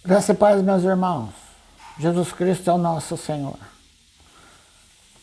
Graça e paz, meus irmãos. Jesus Cristo é o nosso Senhor.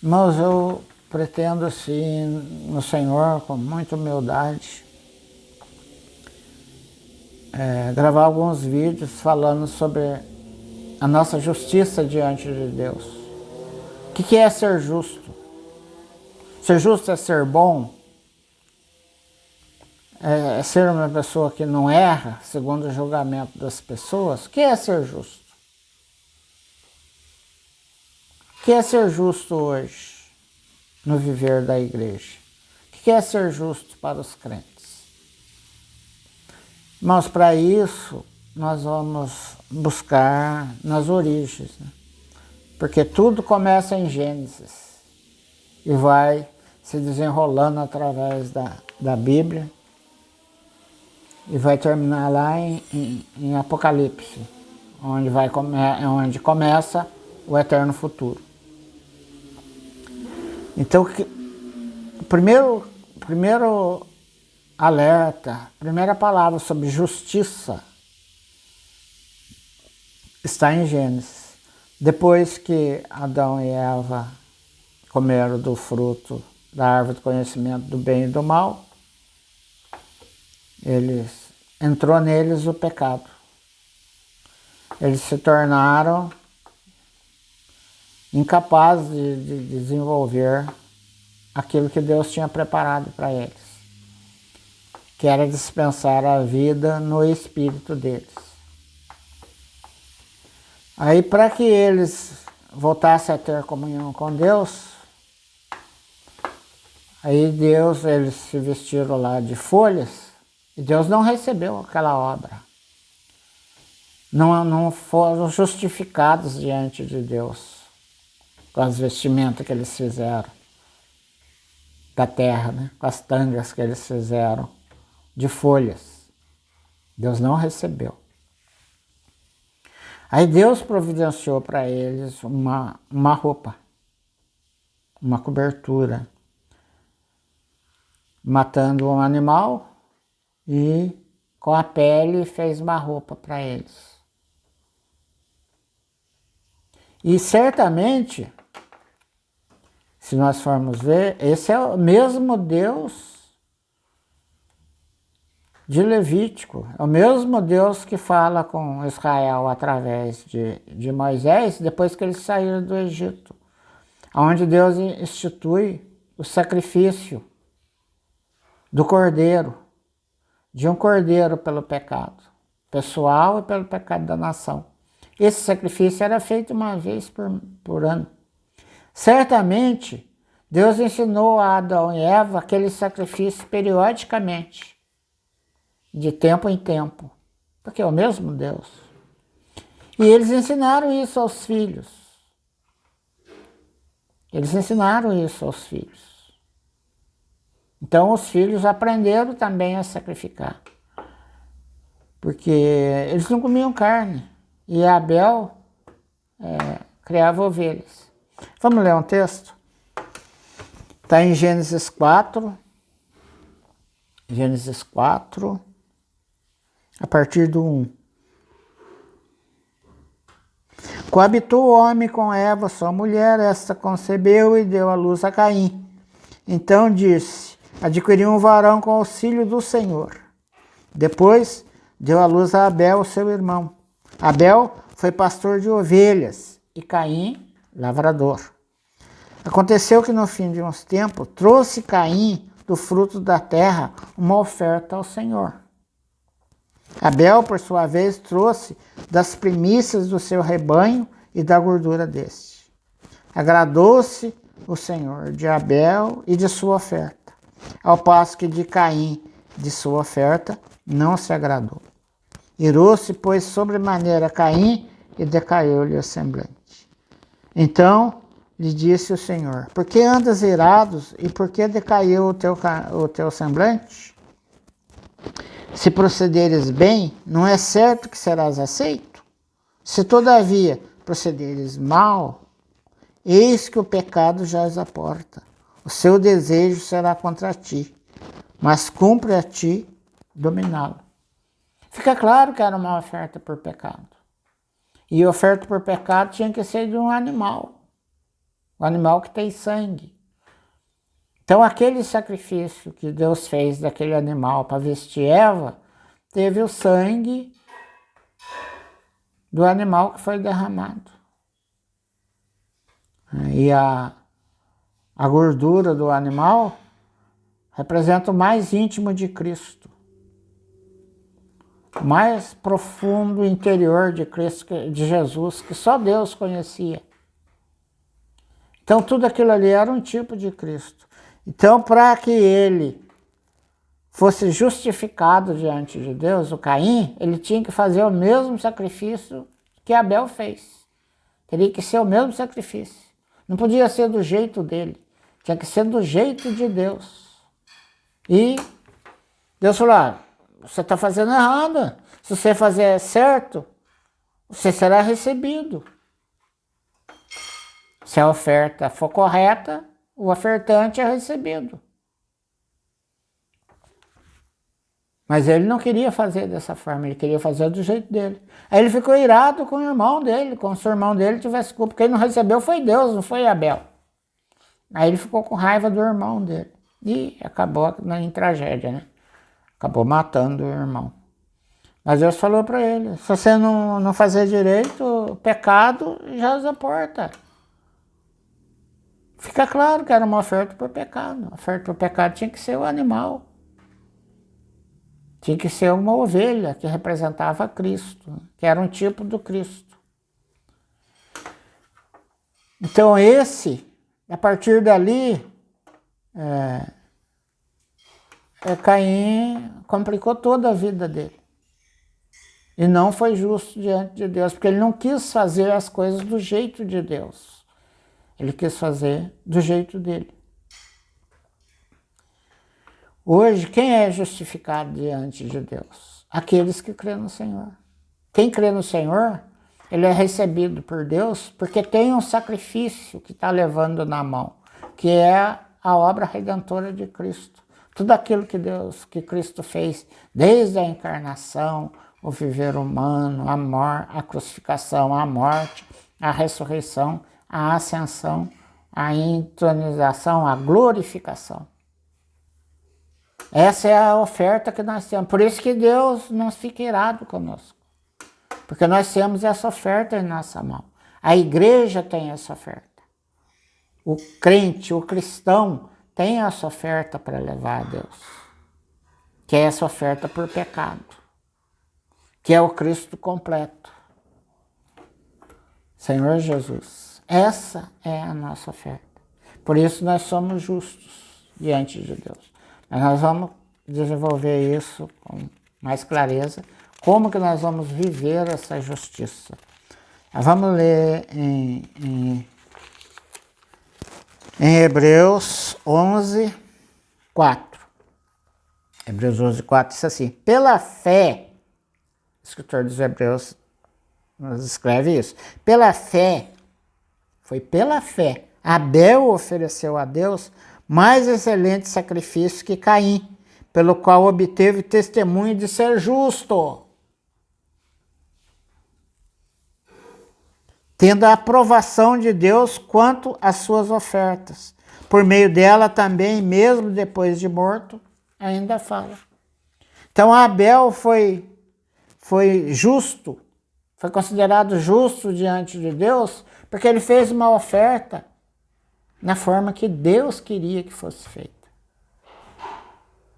Mas eu pretendo, assim, no Senhor, com muita humildade, gravar alguns vídeos falando sobre a nossa justiça diante de Deus. O que é ser justo? Ser justo é ser bom? É ser uma pessoa que não erra, segundo o julgamento das pessoas? O que é ser justo? O que é ser justo hoje, no viver da igreja? O que é ser justo para os crentes? Mas para isso, nós vamos buscar nas origens, né? Porque tudo começa em Gênesis e vai se desenrolando através da Bíblia e vai terminar lá em Apocalipse, onde começa o eterno futuro. Então, o primeiro alerta, a primeira palavra sobre justiça está em Gênesis. Depois que Adão e Eva comeram do fruto da árvore do conhecimento do bem e do mal, entrou neles o pecado. Eles se tornaram incapazes de desenvolver aquilo que Deus tinha preparado para eles, que era dispensar a vida no espírito deles. Aí, para que eles voltassem a ter comunhão com Deus, eles se vestiram lá de folhas e Deus não recebeu aquela obra. Não foram justificados diante de Deus com as vestimentas que eles fizeram da terra, né? Com as tangas que eles fizeram de folhas. Deus não recebeu. Aí Deus providenciou para eles uma roupa, uma cobertura, matando um animal e com a pele fez uma roupa para eles. E certamente, se nós formos ver, esse é o mesmo Deus de Levítico, é o mesmo Deus que fala com Israel através de Moisés, depois que eles saíram do Egito, onde Deus institui o sacrifício do cordeiro, de um cordeiro pelo pecado pessoal e pelo pecado da nação. Esse sacrifício era feito uma vez por ano. Certamente, Deus ensinou a Adão e Eva aquele sacrifício periodicamente, de tempo em tempo, porque é o mesmo Deus. E eles ensinaram isso aos filhos. Eles ensinaram isso aos filhos. Então os filhos aprenderam também a sacrificar, porque eles não comiam carne, e Abel criava ovelhas. Vamos ler um texto? Está em Gênesis 4, a partir do 1. Coabitou o homem com Eva, sua mulher, esta concebeu e deu à luz a Caim. Então disse: adquiri um varão com auxílio do Senhor. Depois deu à luz a Abel, seu irmão. Abel foi pastor de ovelhas e Caim, lavrador. Aconteceu que no fim de uns tempos trouxe Caim do fruto da terra uma oferta ao Senhor. Abel, por sua vez, trouxe das primícias do seu rebanho e da gordura deste. Agradou-se o Senhor de Abel e de sua oferta, ao passo que de Caim, de sua oferta, não se agradou. Irou-se, pois, sobremaneira Caim e decaiu-lhe o semblante. Então lhe disse o Senhor: por que andas irados e por que decaiu o teu semblante? Se procederes bem, não é certo que serás aceito? Se todavia procederes mal, eis que o pecado jaz à porta. O seu desejo será contra ti, mas cumpre a ti dominá-lo. Fica claro que era uma oferta por pecado. E a oferta por pecado tinha que ser de um animal. Um animal que tem sangue. Então aquele sacrifício que Deus fez daquele animal para vestir Eva, teve o sangue do animal que foi derramado. E a gordura do animal representa o mais íntimo de Cristo. O mais profundo interior de Cristo, de Jesus, que só Deus conhecia. Então tudo aquilo ali era um tipo de Cristo. Então, para que ele fosse justificado diante de Deus, o Caim, ele tinha que fazer o mesmo sacrifício que Abel fez. Teria que ser o mesmo sacrifício. Não podia ser do jeito dele. Tinha que ser do jeito de Deus. E Deus falou, você está fazendo errado. Se você fazer certo, você será recebido. Se a oferta for correta, o ofertante é recebido. Mas ele não queria fazer dessa forma, ele queria fazer do jeito dele. Aí ele ficou irado com o irmão dele, como se o irmão dele tivesse culpa. Quem não recebeu foi Deus, não foi Abel. Aí ele ficou com raiva do irmão dele. E acabou em tragédia, né? Acabou matando o irmão. Mas Deus falou para ele, se você não fazer direito, o pecado já usa a porta. Fica claro que era uma oferta por pecado. A oferta por pecado tinha que ser o animal. Tinha que ser uma ovelha que representava Cristo, que era um tipo do Cristo. Então a partir dali, Caim complicou toda a vida dele. E não foi justo diante de Deus, porque ele não quis fazer as coisas do jeito de Deus. Ele quis fazer do jeito dele. Hoje, quem é justificado diante de Deus? Aqueles que crêem no Senhor. Quem crê no Senhor, ele é recebido por Deus porque tem um sacrifício que está levando na mão, que é a obra redentora de Cristo. Tudo aquilo que Cristo fez, desde a encarnação, o viver humano, a crucificação, a morte, a ressurreição, a ascensão, a entronização, a glorificação. Essa é a oferta que nós temos. Por isso que Deus não fica irado conosco. Porque nós temos essa oferta em nossa mão. A igreja tem essa oferta. O crente, o cristão, tem essa oferta para levar a Deus. Que é essa oferta por pecado. Que é o Cristo completo. Senhor Jesus. Essa é a nossa oferta. Por isso nós somos justos diante de Deus. Mas nós vamos desenvolver isso com mais clareza. Como que nós vamos viver essa justiça? Vamos ler em Hebreus 11, 4. Hebreus 11, 4 diz assim, pela fé, o escritor dos Hebreus nos escreve isso, pela fé, foi pela fé, Abel ofereceu a Deus mais excelente sacrifício que Caim, pelo qual obteve testemunho de ser justo, tendo a aprovação de Deus quanto às suas ofertas. Por meio dela também, mesmo depois de morto, ainda fala. Então Abel foi justo, foi considerado justo diante de Deus, porque ele fez uma oferta na forma que Deus queria que fosse feita.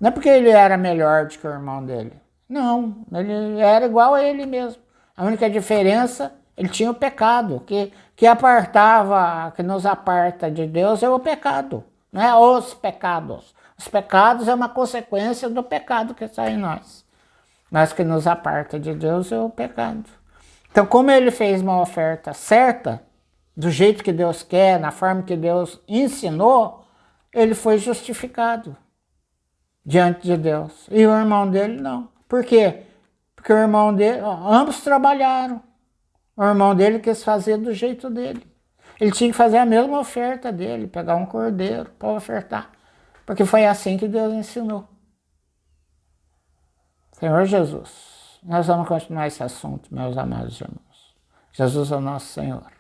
Não é porque ele era melhor do que o irmão dele. Não, ele era igual a ele mesmo. A única diferença, ele tinha o pecado, que apartava, que nos aparta de Deus é o pecado, não é os pecados. Os pecados é uma consequência do pecado que está em nós. Mas que nos aparta de Deus é o pecado. Então, como ele fez uma oferta certa, do jeito que Deus quer, na forma que Deus ensinou, ele foi justificado diante de Deus. E o irmão dele não. Por quê? Porque o irmão dele, ambos trabalharam. O irmão dele quis fazer do jeito dele. Ele tinha que fazer a mesma oferta dele, pegar um cordeiro para ofertar. Porque foi assim que Deus ensinou. Senhor Jesus, nós vamos continuar esse assunto, meus amados irmãos. Jesus é o nosso Senhor.